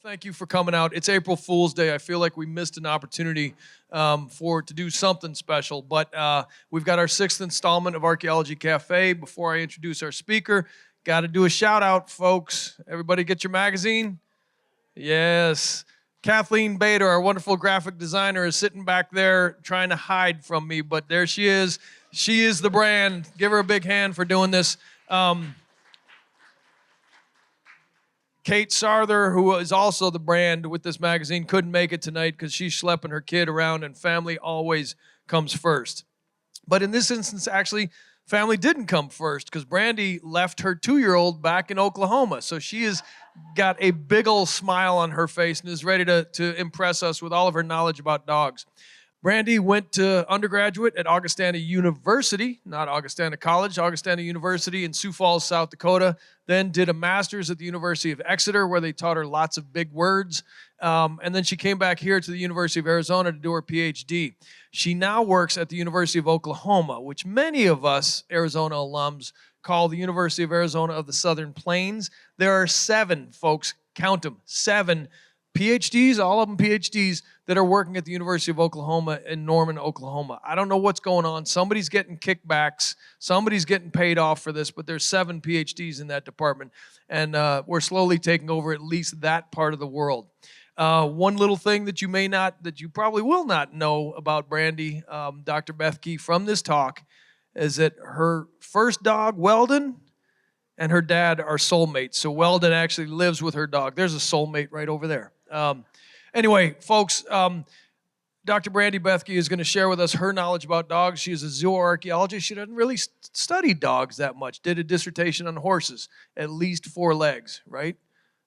Thank you for coming out. It's April Fool's Day. I feel like we missed an opportunity to do something special, but we've got our 6th installment of Archaeology Café. Before I introduce our speaker, got to do a shout out, folks. Everybody get your magazine? Yes. Kathleen Bader, our wonderful graphic designer, is sitting back there trying to hide from me, but there she is. She is the brand. Give her a big hand for doing this. Kate Sarther, who is also the brand with this magazine, couldn't make it tonight because she's schlepping her kid around, and family always comes first. But in this instance, actually, family didn't come first because Brandi left her 2-year-old back in Oklahoma. So she has got a big old smile on her face and is ready to impress us with all of her knowledge about dogs. Brandi went to undergraduate at Augustana University, not Augustana College, Augustana University in Sioux Falls, South Dakota, then did a master's at the University of Exeter where they taught her lots of big words, and then she came back here to the University of Arizona to do her PhD. She now works at the University of Oklahoma, which many of us Arizona alums call the University of Arizona of the Southern Plains. There are 7, folks, count them, 7 PhDs, all of them PhDs, that are working at the University of Oklahoma in Norman, Oklahoma. I don't know what's going on. Somebody's getting kickbacks. Somebody's getting paid off for this, but there's 7 PhDs in that department, and we're slowly taking over at least that part of the world. One little thing that you probably will not know about Brandi, Dr. Bethke, from this talk is that her first dog, Weldon, and her dad are soulmates. So Weldon actually lives with her dog. There's a soulmate right over there. Anyway, folks, Dr. Brandi Bethke is going to share with us her knowledge about dogs. She is a zooarchaeologist. She doesn't really study dogs that much. Did a dissertation on horses, at least 4 legs, right?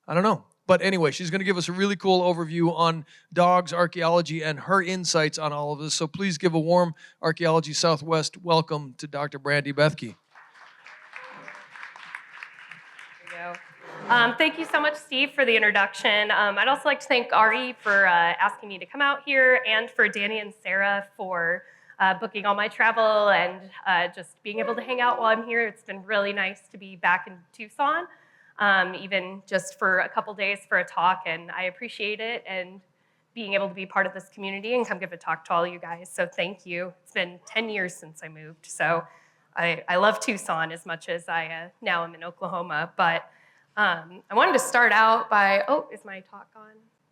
I don't know. But anyway, she's going to give us a really cool overview on dogs, archaeology, and her insights on all of this. So please give a warm Archaeology Southwest welcome to Dr. Brandi Bethke. Thank you so much, Steve, for the introduction. I'd also like to thank Ari for asking me to come out here, and for Danny and Sarah for booking all my travel and just being able to hang out while I'm here. It's been really nice to be back in Tucson, even just for a couple days for a talk, and I appreciate it, and being able to be part of this community and come give a talk to all you guys. So thank you. It's been 10 years since I moved, so I love Tucson as much as I now am in Oklahoma, but I wanted to start out by, is my talk on?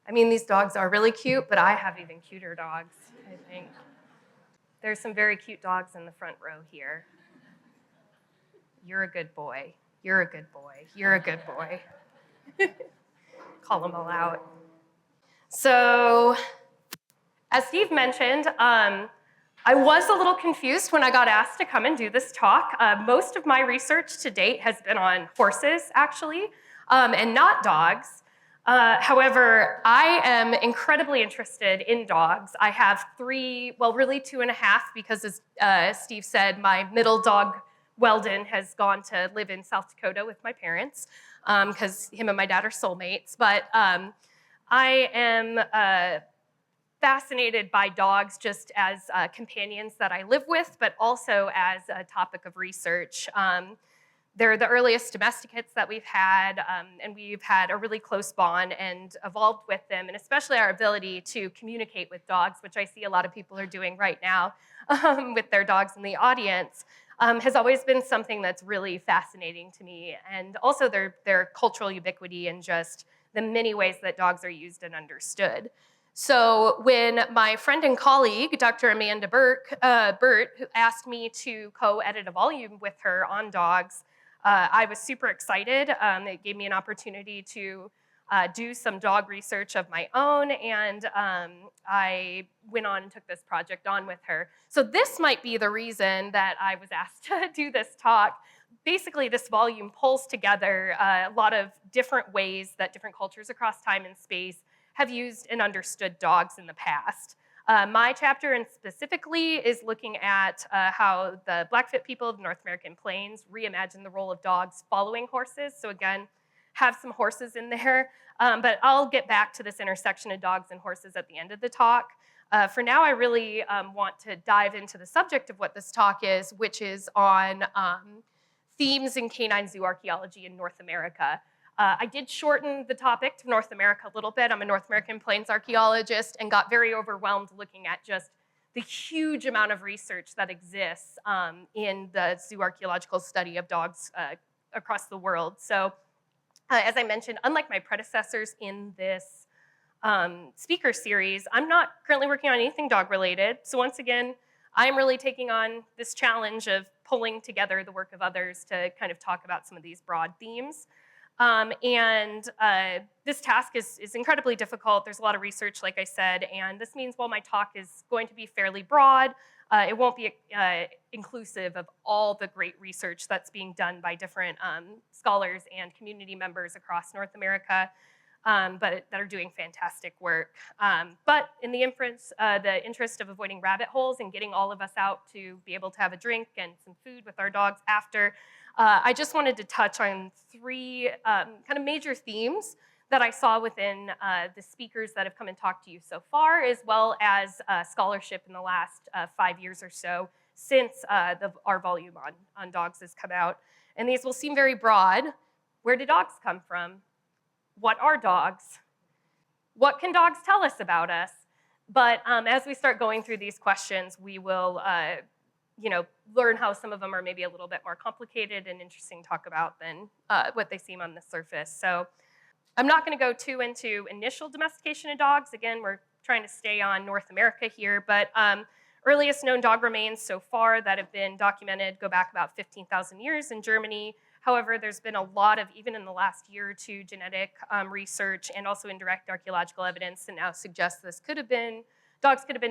I mean, these dogs are really cute, but I have even cuter dogs, I think. There's some very cute dogs in the front row here. You're a good boy. You're a good boy. You're a good boy. Call them all out. So, as Steve mentioned, I was a little confused when I got asked to come and do this talk. Most of my research to date has been on horses, actually, and not dogs. However, I am incredibly interested in dogs. I have 3, well, really 2.5, because as Steve said, my middle dog, Weldon, has gone to live in South Dakota with my parents, because him and my dad are soulmates. But I am fascinated by dogs just as companions that I live with, but also as a topic of research. They're the earliest domesticates that we've had, and we've had a really close bond and evolved with them, and especially our ability to communicate with dogs, which I see a lot of people are doing right now with their dogs in the audience, has always been something that's really fascinating to me, and also their cultural ubiquity and just the many ways that dogs are used and understood. So when my friend and colleague, Dr. Amanda Burt, who asked me to co-edit a volume with her on dogs, I was super excited. It gave me an opportunity to do some dog research of my own, and I went on and took this project on with her. So this might be the reason that I was asked to do this talk. Basically, this volume pulls together a lot of different ways that different cultures across time and space have used and understood dogs in the past. My chapter, and specifically, is looking at how the Blackfoot people of the North American Plains reimagined the role of dogs following horses. So again, have some horses in there, but I'll get back to this intersection of dogs and horses at the end of the talk. For now, I really want to dive into the subject of what this talk is, which is on themes in canine zooarchaeology in North America. I did shorten the topic to North America a little bit. I'm a North American plains archaeologist and got very overwhelmed looking at just the huge amount of research that exists in the zooarchaeological study of dogs across the world. So as I mentioned, unlike my predecessors in this speaker series, I'm not currently working on anything dog related. So once again, I'm really taking on this challenge of pulling together the work of others to kind of talk about some of these broad themes. This task is incredibly difficult. There's a lot of research, like I said, and this means while my talk is going to be fairly broad, it won't be inclusive of all the great research that's being done by different scholars and community members across North America, but that are doing fantastic work. But in the interest of avoiding rabbit holes and getting all of us out to be able to have a drink and some food with our dogs after, I just wanted to touch on three kind of major themes that I saw within the speakers that have come and talked to you so far, as well as scholarship in the last 5 years or so since our volume on dogs has come out. And these will seem very broad. Where do dogs come from? What are dogs? What can dogs tell us about us? But as we start going through these questions, we will learn how some of them are maybe a little bit more complicated and interesting to talk about than what they seem on the surface. So I'm not going to go too into initial domestication of dogs. Again, we're trying to stay on North America here, but earliest known dog remains so far that have been documented go back about 15,000 years in Germany. However, there's been a lot of, even in the last year or two, genetic research and also indirect archaeological evidence that now suggests dogs could have been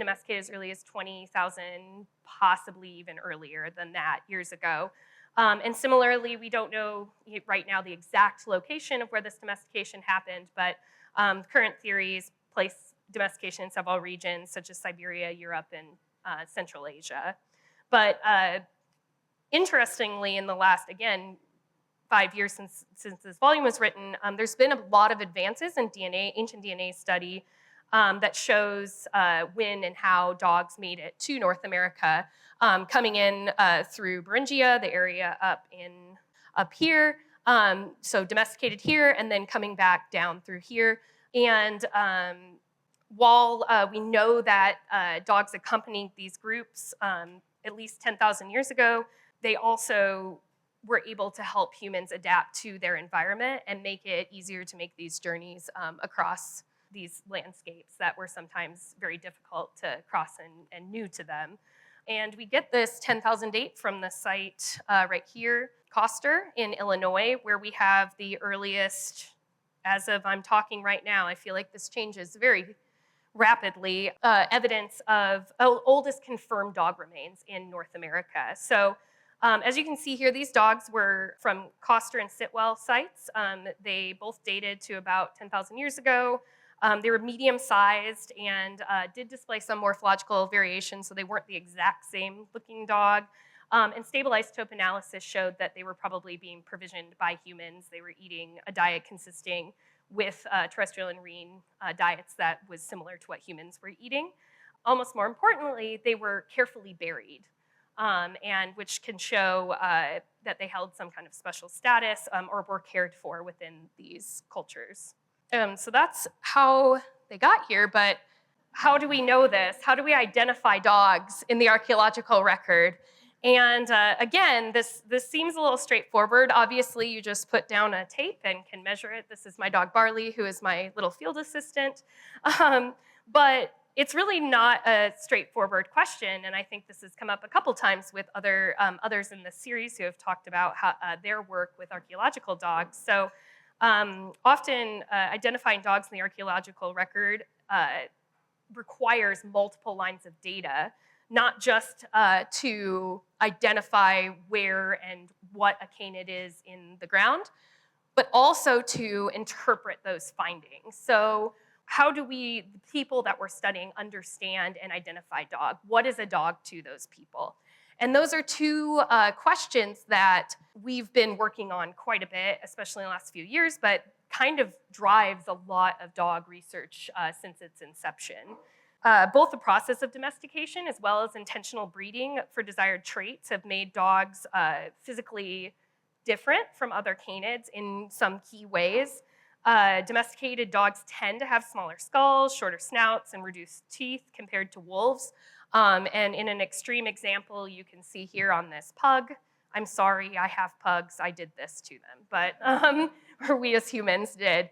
domesticated as early as 20,000, possibly even earlier than that years ago. And similarly, we don't know right now the exact location of where this domestication happened, but current theories place domestication in several regions, such as Siberia, Europe, and Central Asia. But interestingly, in the last, again, 5 years since this volume was written, there's been a lot of advances in ancient DNA study that shows when and how dogs made it to North America, coming in through Beringia, the area up here, so domesticated here, and then coming back down through here. And while we know that dogs accompanied these groups at least 10,000 years ago, they also were able to help humans adapt to their environment and make it easier to make these journeys across these landscapes that were sometimes very difficult to cross and new to them. And we get this 10,000 date from the site right here, Coster in Illinois, where we have the earliest, as of I'm talking right now, I feel like this changes very rapidly, evidence of oldest confirmed dog remains in North America. So as you can see here, these dogs were from Coster and Sitwell sites. They both dated to about 10,000 years ago. They were medium-sized and did display some morphological variation, so they weren't the exact same looking dog. And stable isotope analysis showed that they were probably being provisioned by humans. They were eating a diet consisting with terrestrial and marine diets that was similar to what humans were eating. Almost more importantly, they were carefully buried. And which can show that they held some kind of special status or were cared for within these cultures. So that's how they got here, but how do we know this? How do we identify dogs in the archaeological record? And again, this seems a little straightforward. Obviously, you just put down a tape and can measure it. This is my dog Barley, who is my little field assistant. But it's really not a straightforward question, and I think this has come up a couple times with others in this series who have talked about how, their work with archaeological dogs. So often identifying dogs in the archaeological record requires multiple lines of data, not just to identify where and what a canid is in the ground, but also to interpret those findings. So how do we, the people that we're studying, understand and identify dog? What is a dog to those people? And those are two questions that we've been working on quite a bit, especially in the last few years, but kind of drives a lot of dog research since its inception. Both the process of domestication as well as intentional breeding for desired traits have made dogs physically different from other canids in some key ways. Domesticated dogs tend to have smaller skulls, shorter snouts, and reduced teeth compared to wolves. And in an extreme example, you can see here on this pug. I'm sorry, I have pugs. I did this to them, but or we as humans did,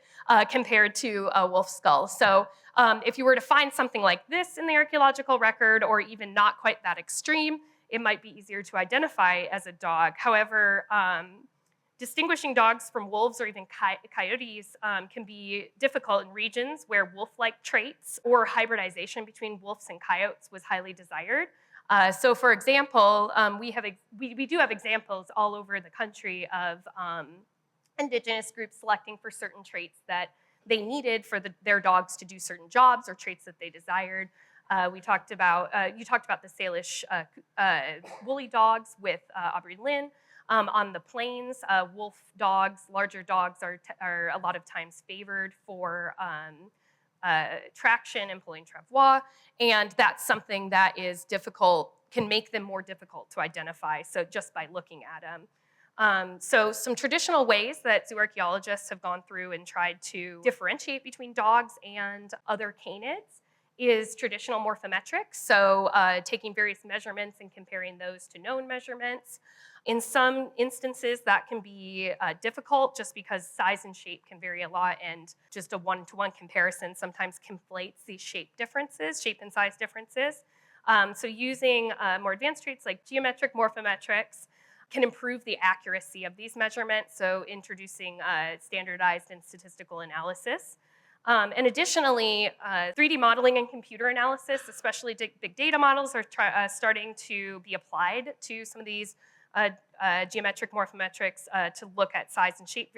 compared to a wolf skull. So if you were to find something like this in the archaeological record, or even not quite that extreme, it might be easier to identify as a dog. However, distinguishing dogs from wolves or even coyotes can be difficult in regions where wolf-like traits or hybridization between wolves and coyotes was highly desired. So for example, we do have examples all over the country of indigenous groups selecting for certain traits that they needed for their dogs to do certain jobs, or traits that they desired. You talked about the Salish woolly dogs with Aubrey Lynn. On the plains, wolf dogs, larger dogs are a lot of times favored for traction and pulling travois, and that's something that is difficult, can make them more difficult to identify, so just by looking at them. So some traditional ways that zooarchaeologists have gone through and tried to differentiate between dogs and other canids is traditional morphometrics, so taking various measurements and comparing those to known measurements. In some instances, that can be difficult just because size and shape can vary a lot, and just a one-to-one comparison sometimes conflates these shape and size differences. So using more advanced traits like geometric morphometrics can improve the accuracy of these measurements, so introducing standardized and statistical analysis. And additionally, 3D modeling and computer analysis, especially big data models, are starting to be applied to some of these geometric morphometrics to look at size and shape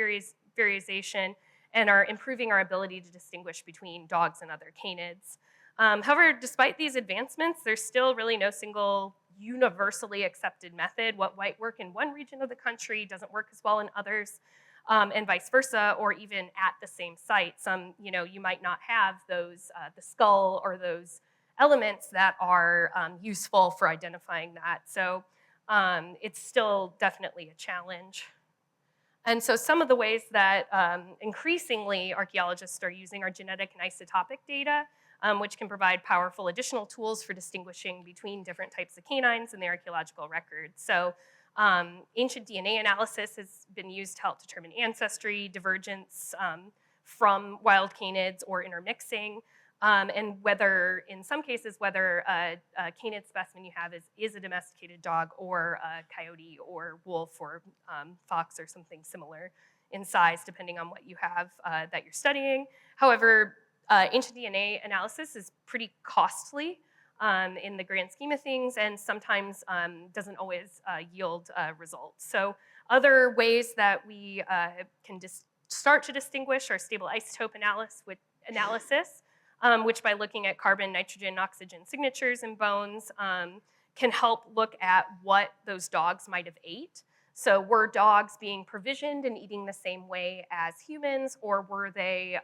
variation, and are improving our ability to distinguish between dogs and other canids. However, despite these advancements, there's still really no single universally accepted method. What might work in one region of the country doesn't work as well in others, and vice versa, or even at the same site. You might not have those, the skull or those elements that are useful for identifying that. So it's still definitely a challenge. And so some of the ways that increasingly archaeologists are using are genetic and isotopic data, which can provide powerful additional tools for distinguishing between different types of canines in the archaeological record. So ancient DNA analysis has been used to help determine ancestry, divergence from wild canids, or intermixing. And whether, in some cases, whether a canid specimen you have is a domesticated dog, or a coyote, or wolf, or fox, or something similar in size, depending on what you have that you're studying. However, ancient DNA analysis is pretty costly in the grand scheme of things, and sometimes doesn't always yield results. So other ways that we can start to distinguish are stable isotope analysis, which by looking at carbon, nitrogen, oxygen signatures in bones can help look at what those dogs might have ate. So were dogs being provisioned and eating the same way as humans, or were they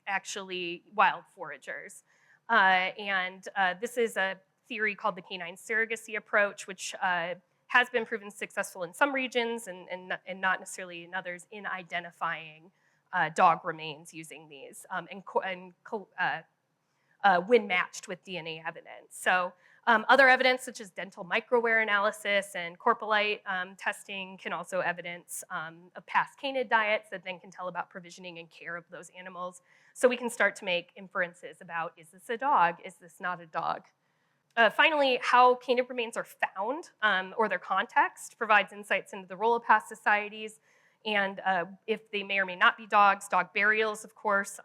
actually wild foragers? And this is a theory called the canine surrogacy approach, which has been proven successful in some regions and not necessarily in others in identifying dog remains using these when matched with DNA evidence. So other evidence such as dental microwear analysis and corpulite testing can also evidence of past canid diets that then can tell about provisioning and care of those animals. So we can start to make inferences about, is this a dog? Is this not a dog? Finally, how canid remains are found, or their context, provides insights into the role of past societies, and if they may or may not be dogs. Dog burials, of course,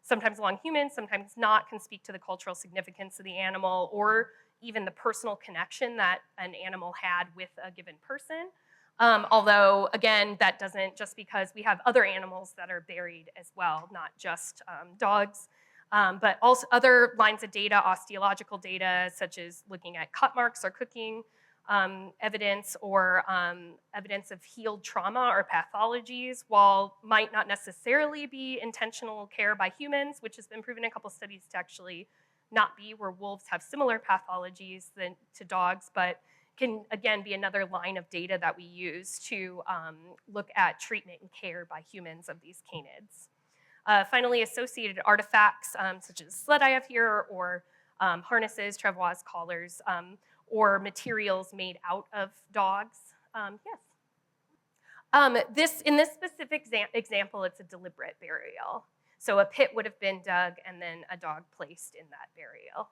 sometimes along humans, sometimes not, can speak to the cultural significance of the animal, or even the personal connection that an animal had with a given person. Although, again, that doesn't, just because we have other animals that are buried as well, not just dogs. But also other lines of data, osteological data, such as looking at cut marks or cooking evidence, or evidence of healed trauma or pathologies, while might not necessarily be intentional care by humans, which has been proven in a couple studies to actually not be, where wolves have similar pathologies to dogs, but can, again, be another line of data that we use to look at treatment and care by humans of these canids. Finally, associated artifacts such as sled I have here, or harnesses, travois, collars, or materials made out of dogs. Yes? In this specific example, it's a deliberate burial. So a pit would have been dug and then a dog placed in that burial.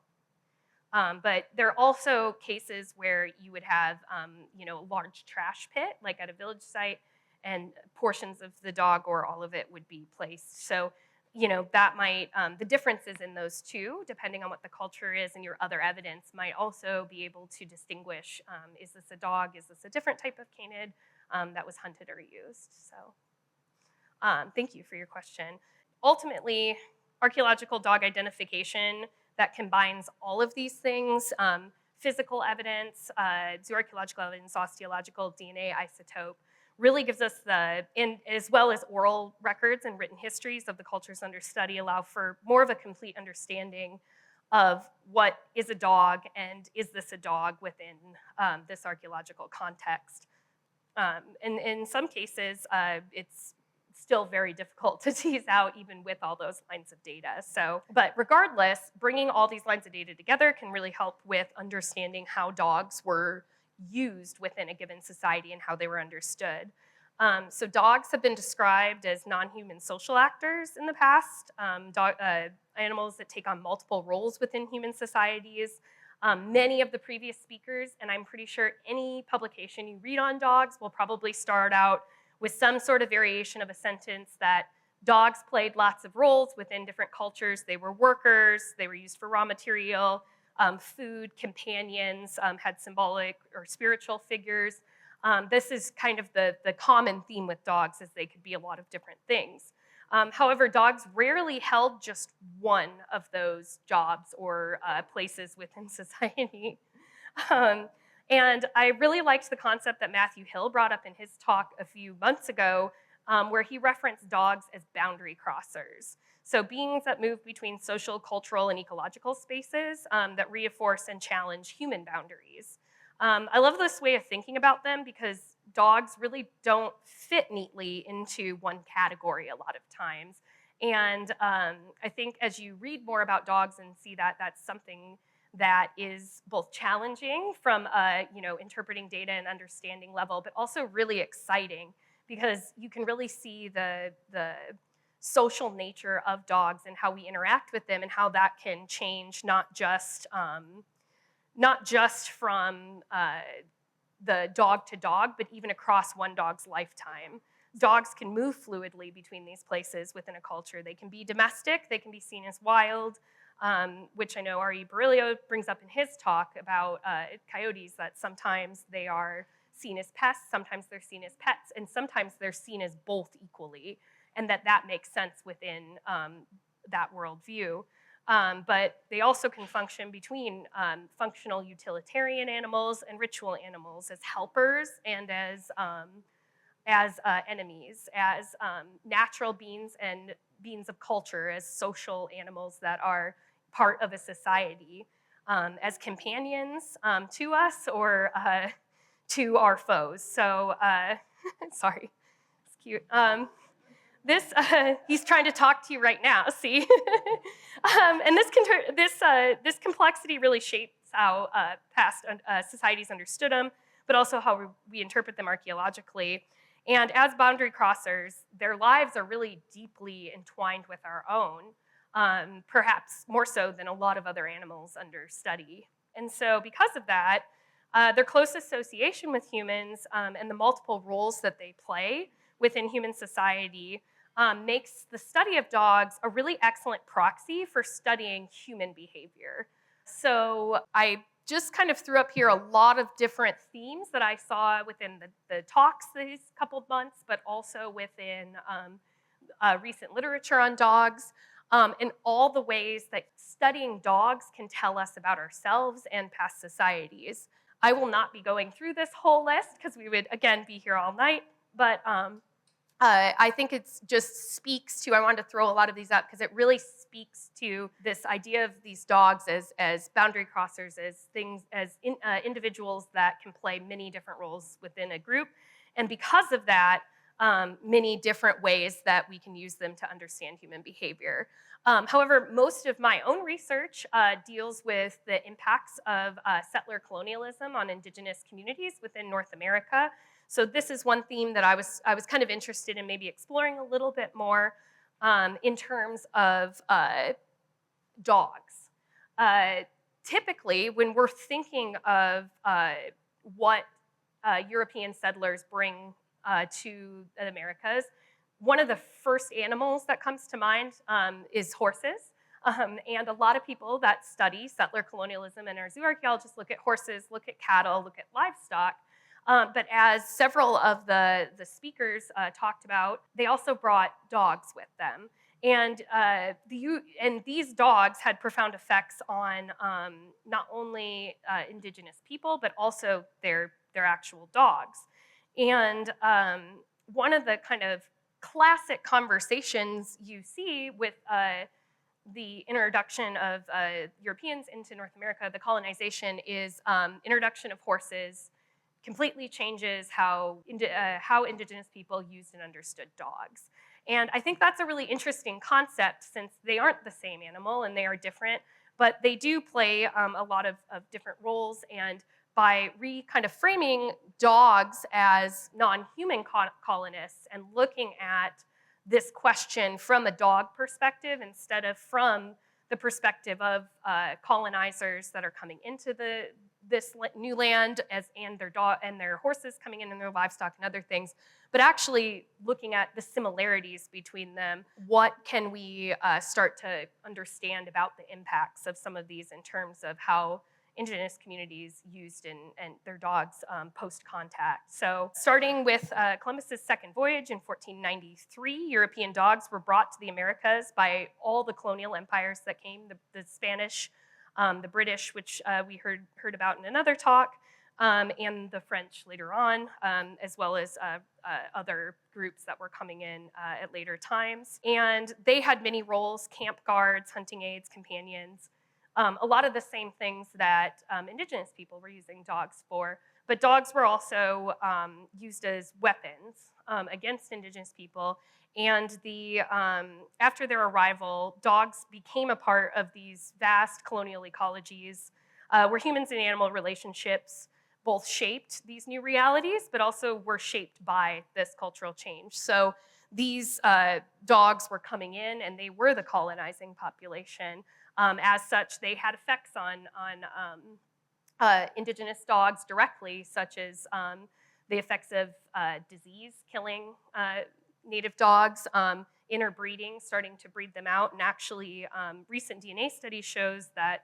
But there are also cases where you would have a large trash pit, like at a village site, and portions of the dog or all of it would be placed. So that might, the differences in those two, depending on what the culture is and your other evidence, might also be able to distinguish, is this a dog, is this a different type of canid that was hunted or used? So thank you for your question. Ultimately, archaeological dog identification that combines all of these things, physical evidence, zooarchaeological evidence, osteological, DNA, isotope, really gives us as well as oral records and written histories of the cultures under study, allow for more of a complete understanding of what is a dog and is this a dog within this archaeological context. And in some cases, it's still very difficult to tease out even with all those lines of data. But regardless, bringing all these lines of data together can really help with understanding how dogs were used within a given society and how they were understood. So dogs have been described as non-human social actors in the past, animals that take on multiple roles within human societies. Many of the previous speakers, and I'm pretty sure any publication you read on dogs will probably start out with some sort of variation of a sentence that dogs played lots of roles within different cultures. They were workers, they were used for raw material, food, companions, had symbolic or spiritual figures. This is kind of the common theme with dogs, is they could be a lot of different things. However, dogs rarely held just one of those jobs or places within society. And I really liked the concept that Matthew Hill brought up in his talk a few months ago, where he referenced dogs as boundary crossers. So beings that move between social, cultural, and ecological spaces that reinforce and challenge human boundaries. I love this way of thinking about them because dogs really don't fit neatly into one category a lot of times. And I think as you read more about dogs and see that that's something that is both challenging from a interpreting data and understanding level, but also really exciting because you can really see the social nature of dogs and how we interact with them and how that can change not just from the dog to dog, but even across one dog's lifetime. Dogs can move fluidly between these places within a culture. They can be domestic, they can be seen as wild, which I know R.E. Berylio brings up in his talk about coyotes, that sometimes they are seen as pests, sometimes they're seen as pets, and sometimes they're seen as both equally, and that makes sense within that worldview. But they also can function between functional utilitarian animals and ritual animals, as helpers and as enemies, as natural beings and beings of culture, as social animals that are part of a society, as companions to us or to our foes. So, sorry, it's cute. He's trying to talk to you right now, see? And this complexity really shapes how past societies understood them, but also how we interpret them archaeologically. And as boundary crossers, their lives are really deeply entwined with our own, perhaps more so than a lot of other animals under study. And so because of that, their close association with humans and the multiple roles that they play within human society makes the study of dogs a really excellent proxy for studying human behavior. So I just kind of threw up here a lot of different themes that I saw within the talks these couple of months, but also within recent literature on dogs, and all the ways that studying dogs can tell us about ourselves and past societies. I will not be going through this whole list because we would, again, be here all night, but I think it just speaks to, I wanted to throw a lot of these up because it really speaks to this idea of these dogs as boundary crossers, as things, as individuals that can play many different roles within a group. And because of that, many different ways that we can use them to understand human behavior. However, most of my own research deals with the impacts of settler colonialism on indigenous communities within North America. So this is one theme that I was kind of interested in maybe exploring a little bit more in terms of dogs. Typically, when we're thinking of what European settlers bring to the Americas, one of the first animals that comes to mind is horses. And a lot of people that study settler colonialism and our zooarchaeologists look at horses, look at cattle, look at livestock. But as several of the speakers talked about, they also brought dogs with them. And, these dogs had profound effects on not only indigenous people, but also their actual dogs. And one of the kind of classic conversations you see with the introduction of Europeans into North America, the colonization, is introduction of horses completely changes how indigenous people used and understood dogs. And I think that's a really interesting concept since they aren't the same animal and they are different, but they do play a lot of different roles. And by kind of framing dogs as non-human colonists and looking at this question from a dog perspective instead of from the perspective of colonizers that are coming into this new land and their horses coming in and their livestock and other things, but actually looking at the similarities between them. What can we start to understand about the impacts of some of these in terms of how indigenous communities used and their dogs post-contact? So starting with Columbus's second voyage in 1493, European dogs were brought to the Americas by all the colonial empires that came, the Spanish, the British, which we heard about in another talk, and the French later on, as well as other groups that were coming in at later times. And they had many roles: camp guards, hunting aids, companions, a lot of the same things that indigenous people were using dogs for. But dogs were also used as weapons against indigenous people. And after their arrival, dogs became a part of these vast colonial ecologies where humans and animal relationships both shaped these new realities, but also were shaped by this cultural change. So these dogs were coming in and they were the colonizing population. As such, they had effects on indigenous dogs directly, such as the effects of disease killing native dogs, interbreeding, starting to breed them out. And actually, recent DNA study shows that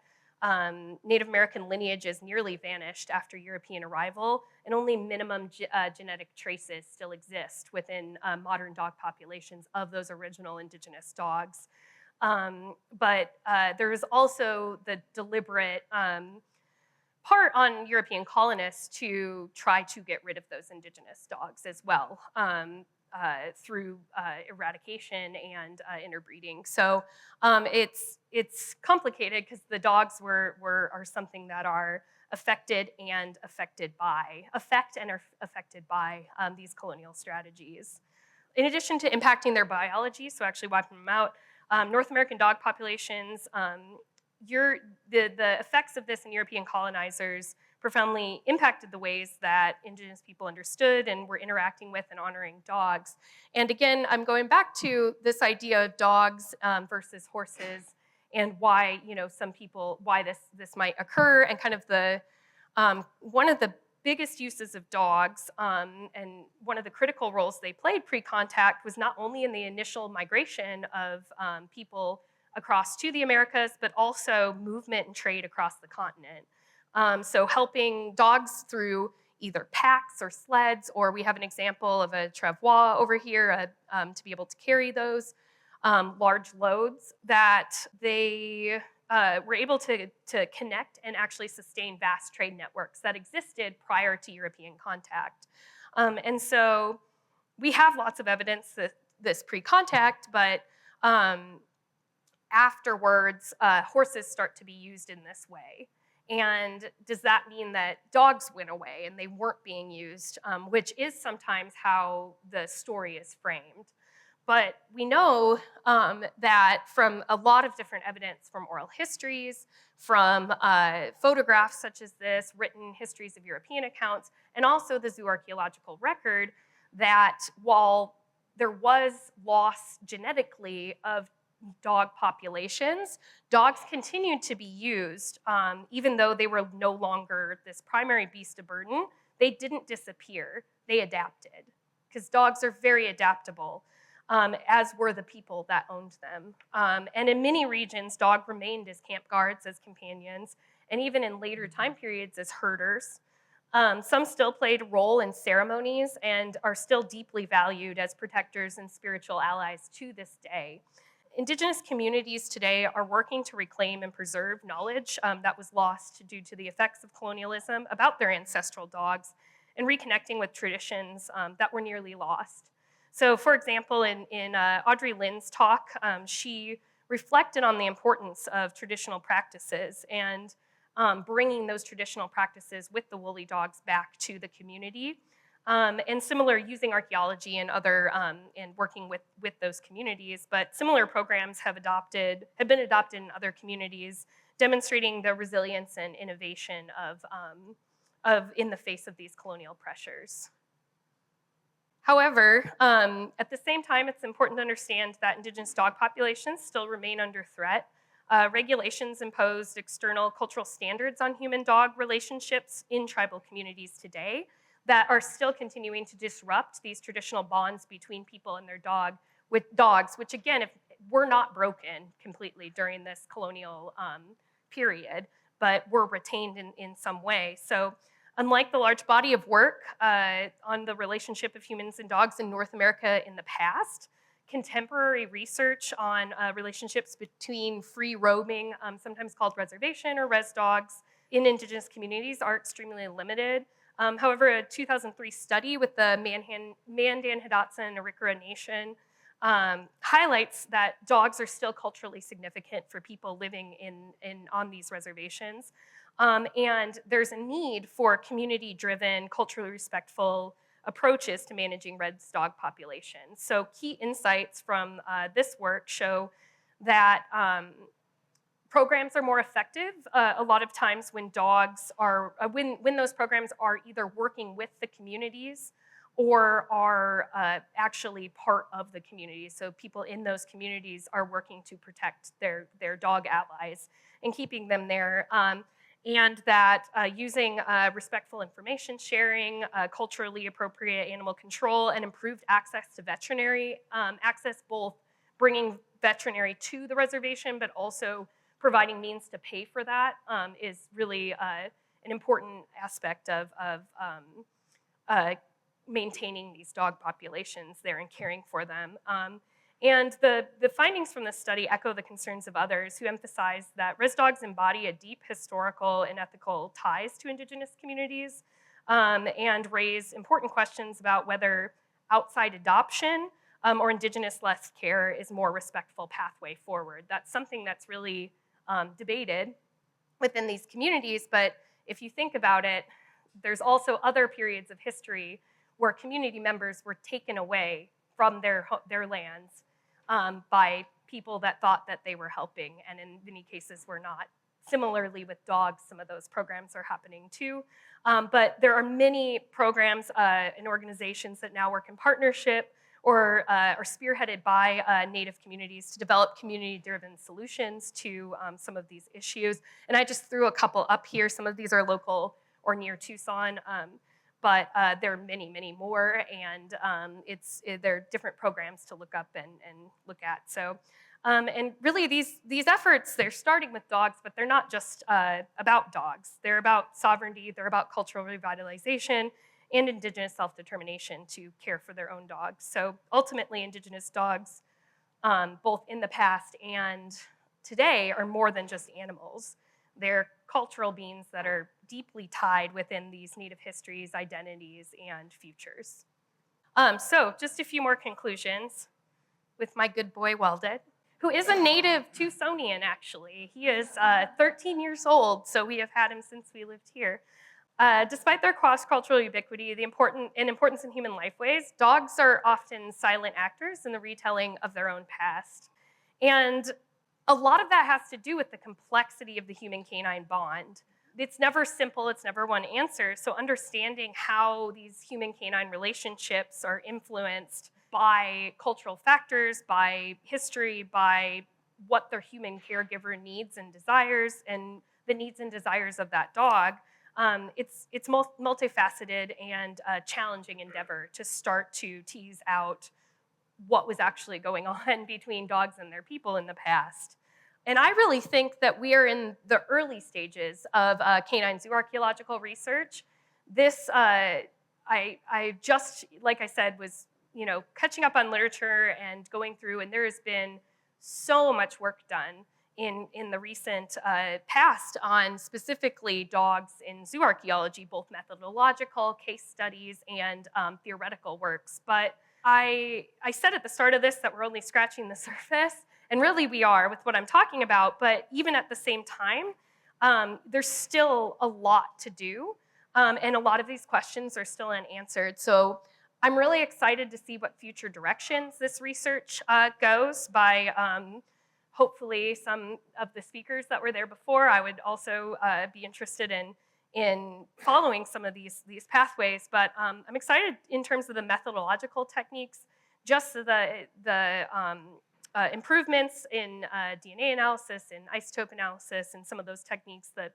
Native American lineages nearly vanished after European arrival, and only minimum genetic traces still exist within modern dog populations of those original indigenous dogs. But there was also the deliberate part on European colonists to try to get rid of those indigenous dogs as well, through eradication and interbreeding. So it's complicated because the dogs are something that are affected and are affected by these colonial strategies. In addition to impacting their biology, so actually wiping them out, North American dog populations, the effects of this in European colonizers profoundly impacted the ways that indigenous people understood and were interacting with and honoring dogs. And again, I'm going back to this idea of dogs versus horses and why, why this might occur, and kind of the one of the biggest uses of dogs and one of the critical roles they played pre-contact was not only in the initial migration of people across to the Americas, but also movement and trade across the continent. So helping dogs through either packs or sleds, or we have an example of a travois over here to be able to carry those large loads, that they were able to connect and actually sustain vast trade networks that existed prior to European contact. And so we have lots of evidence that this pre-contact, but afterwards, horses start to be used in this way. And does that mean that dogs went away and they weren't being used, which is sometimes how the story is framed. But we know that from a lot of different evidence from oral histories, from photographs such as this, written histories of European accounts, and also the zooarchaeological record, that while there was loss genetically of dog populations, dogs continued to be used, even though they were no longer this primary beast of burden. They didn't disappear, they adapted, because dogs are very adaptable, as were the people that owned them. And in many regions, dogs remained as camp guards, as companions, and even in later time periods as herders. Some still played a role in ceremonies and are still deeply valued as protectors and spiritual allies to this day. Indigenous communities today are working to reclaim and preserve knowledge that was lost due to the effects of colonialism about their ancestral dogs, and reconnecting with traditions that were nearly lost. So for example, in Audrey Lynn's talk, she reflected on the importance of traditional practices and bringing those traditional practices with the woolly dogs back to the community. And similar, using archaeology and other, and working with those communities, but similar programs have been adopted in other communities, demonstrating the resilience and innovation of in the face of these colonial pressures. However, at the same time, it's important to understand that indigenous dog populations still remain under threat. Regulations imposed external cultural standards on human-dog relationships in tribal communities today that are still continuing to disrupt these traditional bonds between people and their dogs, which again, were not broken completely during this colonial period, but were retained in some way. So unlike the large body of work on the relationship of humans and dogs in North America in the past, contemporary research on relationships between free roaming, sometimes called reservation or res dogs, in indigenous communities are extremely limited. However, a 2003 study with the Mandan, Hidatsa, and Arikara Nation highlights that dogs are still culturally significant for people living on these reservations. And there's a need for community-driven, culturally respectful approaches to managing red dog populations. So key insights from this work show that programs are more effective a lot of times when dogs are, when those programs are either working with the communities or are actually part of the community. So people in those communities are working to protect their dog allies and keeping them there. And that using respectful information sharing, culturally appropriate animal control, and improved access to veterinary access, both bringing veterinary to the reservation, but also providing means to pay for that, is really an important aspect of maintaining these dog populations there and caring for them. And the findings from this study echo the concerns of others who emphasize that res dogs embody a deep historical and ethical ties to indigenous communities, and raise important questions about whether outside adoption or indigenous-led care is a more respectful pathway forward. That's something that's really debated within these communities, but if you think about it, there's also other periods of history where community members were taken away from their lands by people that thought that they were helping, and in many cases were not. Similarly with dogs, some of those programs are happening too. But there are many programs and organizations that now work in partnership or are spearheaded by Native communities to develop community-driven solutions to some of these issues. And I just threw a couple up here. Some of these are local or near Tucson, but there are many, many more, and there are different programs to look up and look at. So, and really these efforts, they're starting with dogs, but they're not just about dogs. They're about sovereignty, they're about cultural revitalization, and indigenous self-determination to care for their own dogs. So ultimately, indigenous dogs, both in the past and today, are more than just animals. They're cultural beings that are deeply tied within these Native histories, identities, and futures. So just a few more conclusions with my good boy Welded, who is a native Tucsonian, actually. He is 13 years old, so we have had him since we lived here. Despite their cross-cultural ubiquity, the importance in human lifeways, dogs are often silent actors in the retelling of their own past. And a lot of that has to do with the complexity of the human-canine bond. It's never simple, it's never one answer, so understanding how these human-canine relationships are influenced by cultural factors, by history, by what their human caregiver needs and desires, and the needs and desires of that dog, it's multifaceted and a challenging endeavor to start to tease out what was actually going on between dogs and their people in the past. And I really think that we are in the early stages of canine zooarchaeological research. This, I just, like I said, was catching up on literature and going through, and there has been so much work done in the recent past on specifically dogs in zooarchaeology, both methodological, case studies, and theoretical works. But I said at the start of this that we're only scratching the surface, and really we are with what I'm talking about, but even at the same time, there's still a lot to do, and a lot of these questions are still unanswered. So I'm really excited to see what future directions this research goes by hopefully some of the speakers that were there before. I would also be interested in following some of these pathways, but I'm excited in terms of the methodological techniques, just the improvements in DNA analysis and isotope analysis and some of those techniques that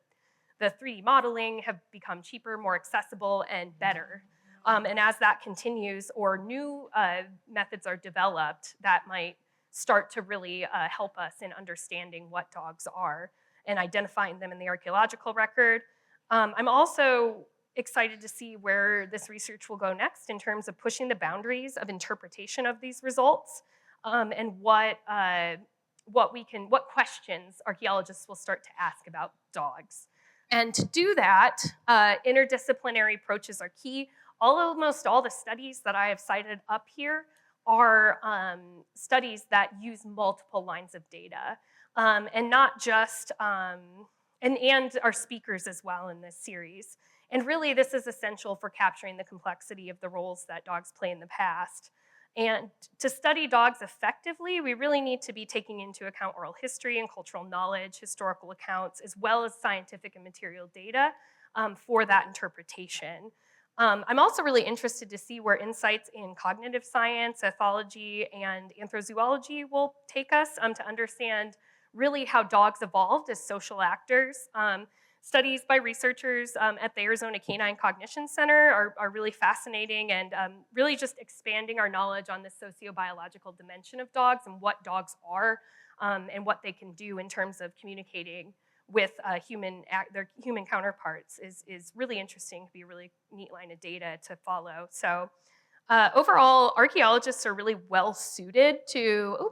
the 3D modeling have become cheaper, more accessible, and better. And as that continues or new methods are developed, that might start to really help us in understanding what dogs are and identifying them in the archaeological record. I'm also excited to see where this research will go next in terms of pushing the boundaries of interpretation of these results, and what questions archaeologists will start to ask about dogs. And to do that, interdisciplinary approaches are key. Almost all the studies that I have cited up here are studies that use multiple lines of data, and not just, and our speakers as well in this series. And really, this is essential for capturing the complexity of the roles that dogs play in the past. And to study dogs effectively, we really need to be taking into account oral history and cultural knowledge, historical accounts, as well as scientific and material data for that interpretation. I'm also really interested to see where insights in cognitive science, ethology, and anthrozoology will take us to understand really how dogs evolved as social actors. Studies by researchers at the Arizona Canine Cognition Center are really fascinating and really just expanding our knowledge on the sociobiological dimension of dogs and what dogs are and what they can do in terms of communicating with their human counterparts is really interesting to be a really neat line of data to follow. So overall, archaeologists are really well suited to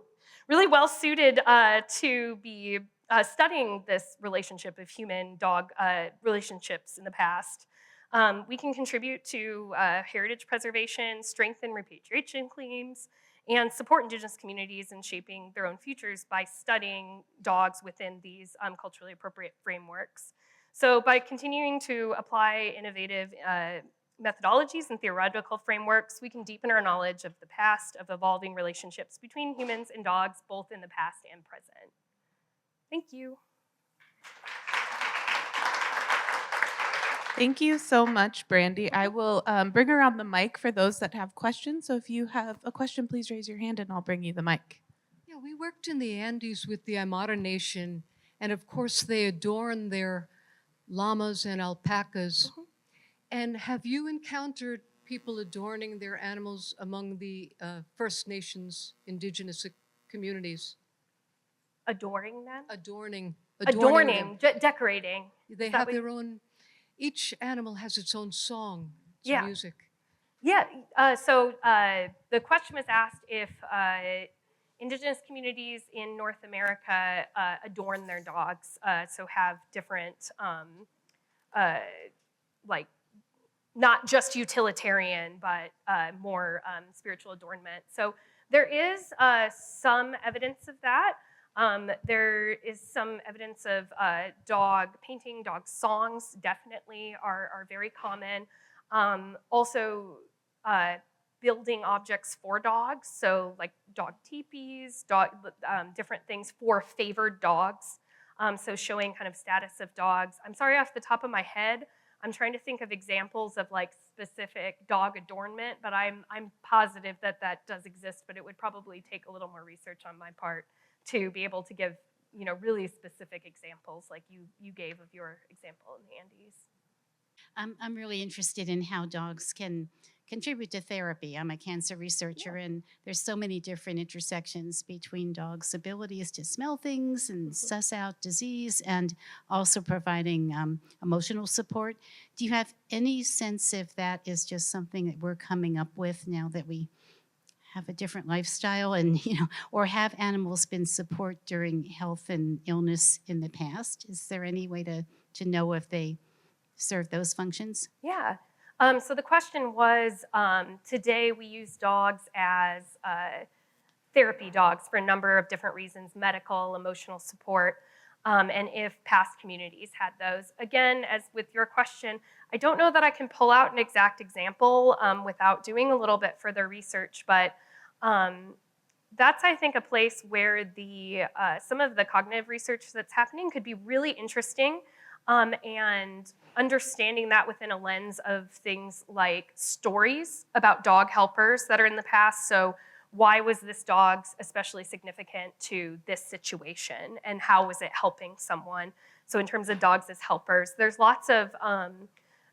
be studying this relationship of human-dog relationships in the past. We can contribute to heritage preservation, strengthen repatriation claims, and support indigenous communities in shaping their own futures by studying dogs within these culturally appropriate frameworks. So by continuing to apply innovative methodologies and theoretical frameworks, we can deepen our knowledge of the past, of evolving relationships between humans and dogs, both in the past and present. Thank you. Thank you so much, Brandi. I will bring around the mic for those that have questions. So if you have a question, please raise your hand and I'll bring you the mic. Yeah, we worked in the Andes with the Aymara Nation, and of course they adorn their llamas and alpacas. Mm-hmm. And have you encountered people adorning their animals among the First Nations indigenous communities? Adoring them? Adorning, decorating. They have their own, each animal has its own song, its music. Yeah, so the question was asked if indigenous communities in North America adorn their dogs, so have different like not just utilitarian, but more spiritual adornment. So there is some evidence of that. There is some evidence of dog painting, dog songs definitely are very common. Also, building objects for dogs, so like dog teepees, different things for favored dogs. So showing kind of status of dogs. I'm sorry, off the top of my head, I'm trying to think of examples of like specific dog adornment, but I'm positive that that does exist, but it would probably take a little more research on my part to be able to give, you know, really specific examples like you gave of your example in the Andes. I'm really interested in how dogs can contribute to therapy. I'm a cancer researcher, and there's so many different intersections between dogs' abilities to smell things and suss out disease, and also providing emotional support. Do you have any sense if that is just something that we're coming up with now that we have a different lifestyle, and or have animals been support during health and illness in the past? Is there any way to know if they serve those functions? Yeah. So the question was, today we use dogs as therapy dogs for a number of different reasons, medical, emotional support, and if past communities had those. Again, as with your question, I don't know that I can pull out an exact example without doing a little bit further research, but that's, I think, a place where the some of the cognitive research that's happening could be really interesting. And understanding that within a lens of things like stories about dog helpers that are in the past. So why was this dog especially significant to this situation, and how was it helping someone? So in terms of dogs as helpers, there's lots of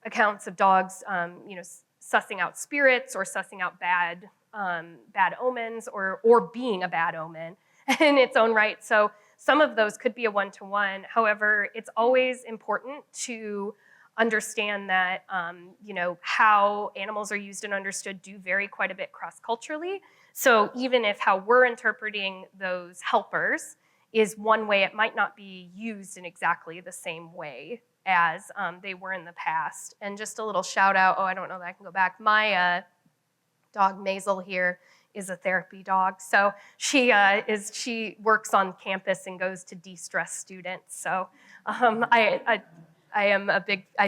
accounts of dogs, sussing out spirits or sussing out bad omens, or being a bad omen in its own right. So some of those could be a one-to-one. However, it's always important to understand that how animals are used and understood do vary quite a bit cross-culturally. So even if how we're interpreting those helpers is one way, it might not be used in exactly the same way as they were in the past. And just a little shout out, I don't know that I can go back. My dog Maisel here is a therapy dog. So she works on campus and goes to de-stress students. So I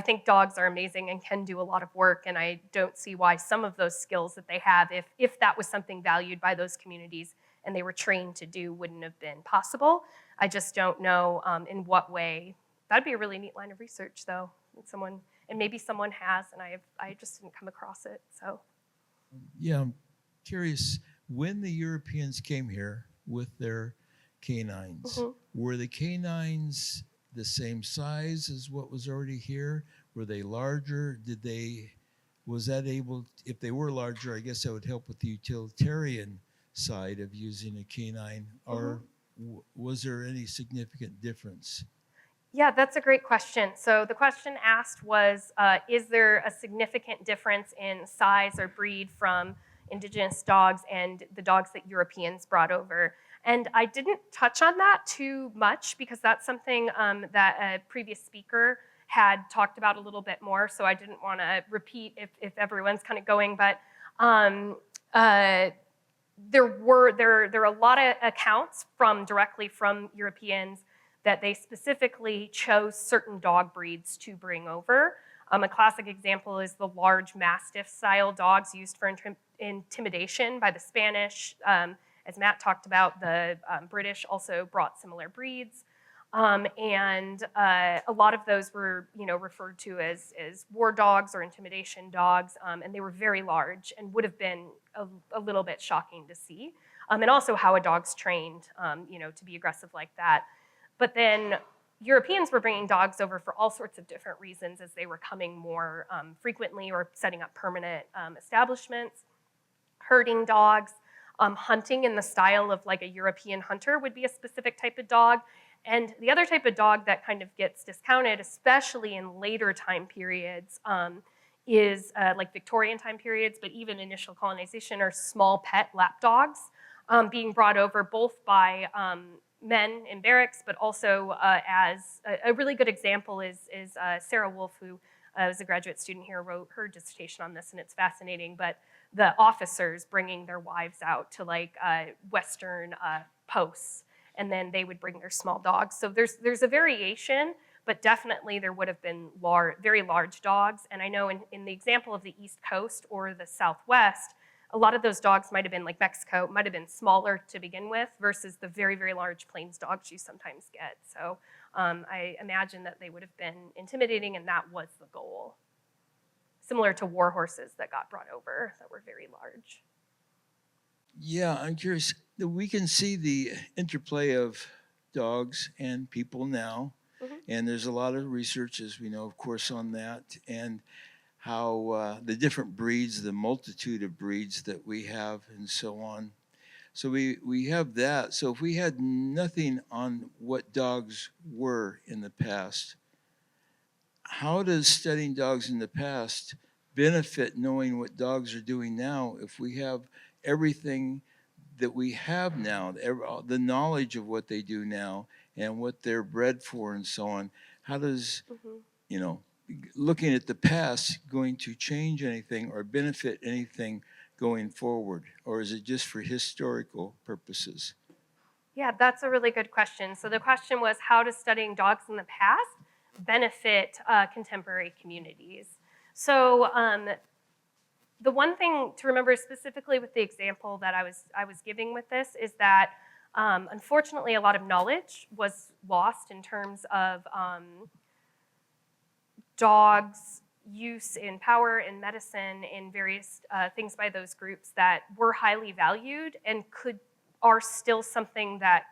think dogs are amazing and can do a lot of work, and I don't see why some of those skills that they have, if that was something valued by those communities and they were trained to do, wouldn't have been possible. I just don't know in what way. That'd be a really neat line of research, though. And maybe someone has, and I just didn't come across it. So yeah, I'm curious, when the Europeans came here with their canines, were the canines the same size as what was already here? Were they larger? If they were larger, I guess that would help with the utilitarian side of using a canine, or was there any significant difference? yeah, that's a great question. So the question asked was, is there a significant difference in size or breed from indigenous dogs and the dogs that Europeans brought over? And I didn't touch on that too much because that's something that a previous speaker had talked about a little bit more, so I didn't want to repeat if everyone's kind of going, but there are a lot of accounts directly from Europeans that they specifically chose certain dog breeds to bring over. A classic example is the large Mastiff-style dogs used for intimidation by the Spanish. As Matt talked about, the British also brought similar breeds. And a lot of those were referred to as war dogs or intimidation dogs, and they were very large and would have been a little bit shocking to see. And also how a dog's trained to be aggressive like that. But then Europeans were bringing dogs over for all sorts of different reasons as they were coming more frequently or setting up permanent establishments. Herding dogs, hunting in the style of like a European hunter would be a specific type of dog. And the other type of dog that kind of gets discounted, especially in later time periods, is like Victorian time periods, but even initial colonization, are small pet lap dogs being brought over both by men in barracks, but also as a really good example is Sarah Wolf, who was a graduate student here, wrote her dissertation on this, and it's fascinating. But the officers bringing their wives out to like Western posts, and then they would bring their small dogs. So there's a variation, but definitely there would have been very large dogs. And I know in the example of the East Coast or the Southwest, a lot of those dogs might have been like Mexico, might have been smaller to begin with versus the very, very large plains dogs you sometimes get. So I imagine that they would have been intimidating, and that was the goal. Similar to war horses that got brought over that were very large. Yeah, I'm curious. We can see the interplay of dogs and people now, and there's a lot of research, as we know, of course, on that, and how the different breeds, the multitude of breeds that we have, and so on. So we have that. So if we had nothing on what dogs were in the past, how does studying dogs in the past benefit knowing what dogs are doing now if we have everything that we have now, the knowledge of what they do now and what they're bred for and so on? How does, looking at the past going to change anything or benefit anything going forward? Or is it just for historical purposes? Yeah, that's a really good question. So the question was, how does studying dogs in the past benefit contemporary communities? So the one thing to remember specifically with the example that I was giving with this is that unfortunately a lot of knowledge was lost in terms of dogs' use in power, in medicine, in various things by those groups that were highly valued and are still something that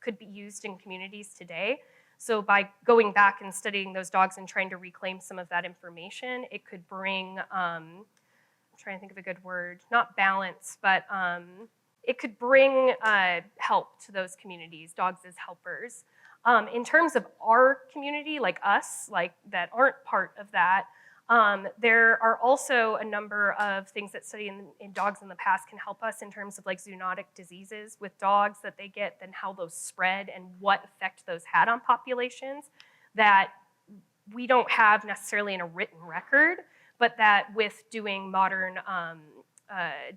could be used in communities today. So by going back and studying those dogs and trying to reclaim some of that information, it could bring, I'm trying to think of a good word, not balance, but it could bring help to those communities, dogs as helpers. In terms of our community, like us, like that aren't part of that, there are also a number of things that studying in dogs in the past can help us in terms of like zoonotic diseases with dogs that they get, then how those spread and what effect those had on populations that we don't have necessarily in a written record, but that with doing modern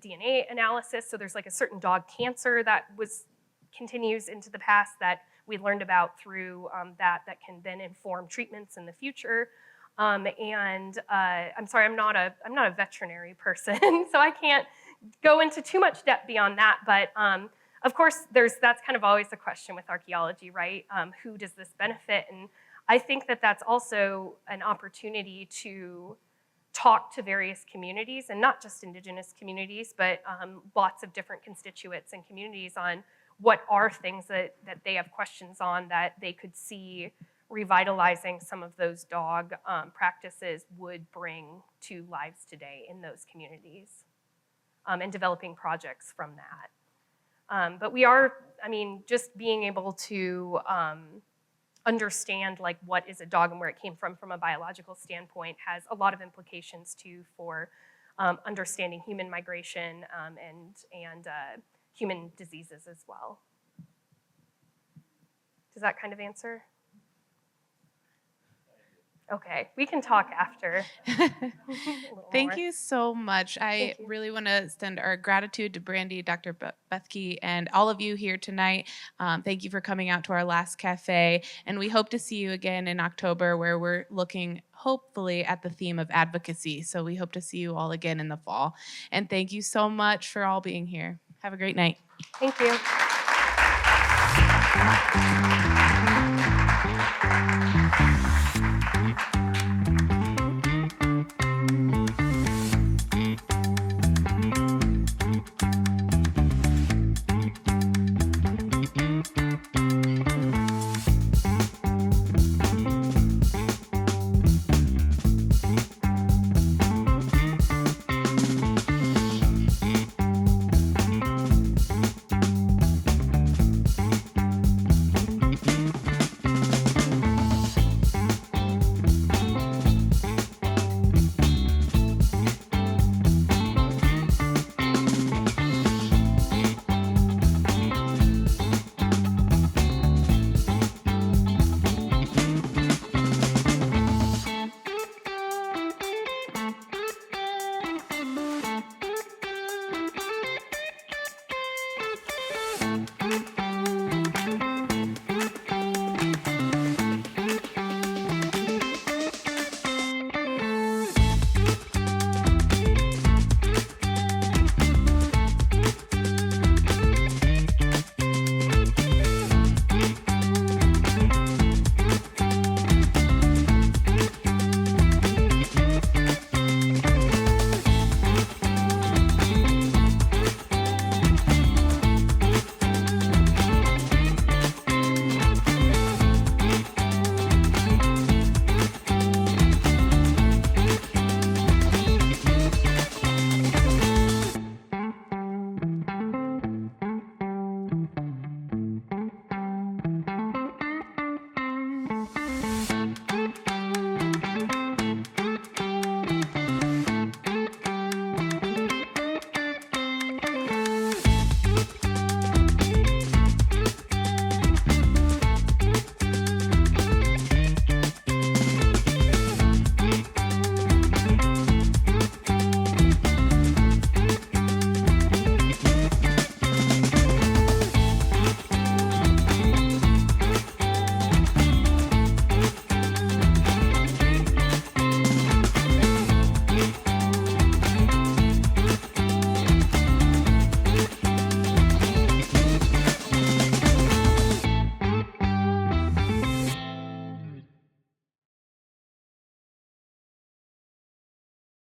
DNA analysis, so there's like a certain dog cancer that continues into the past that we learned about through that can then inform treatments in the future. I'm sorry, I'm not a veterinary person, so I can't go into too much depth beyond that. But of course, that's kind of always the question with archaeology, right? Who does this benefit? And I think that that's also an opportunity to talk to various communities, and not just indigenous communities, but lots of different constituents and communities on what are things that they have questions on that they could see revitalizing some of those dog practices would bring to lives today in those communities, and developing projects from that. But we are, just being able to understand like what is a dog and where it came from a biological standpoint has a lot of implications too for understanding human migration and human diseases as well. Does that kind of answer? Okay, we can talk after. Thank you so much. I really want to send our gratitude to Brandi, Dr. Bethke, and all of you here tonight. Thank you for coming out to our last cafe, and we hope to see you again in October, where we're looking hopefully at the theme of advocacy. So we hope to see you all again in the fall. And thank you so much for all being here. Have a great night. Thank you.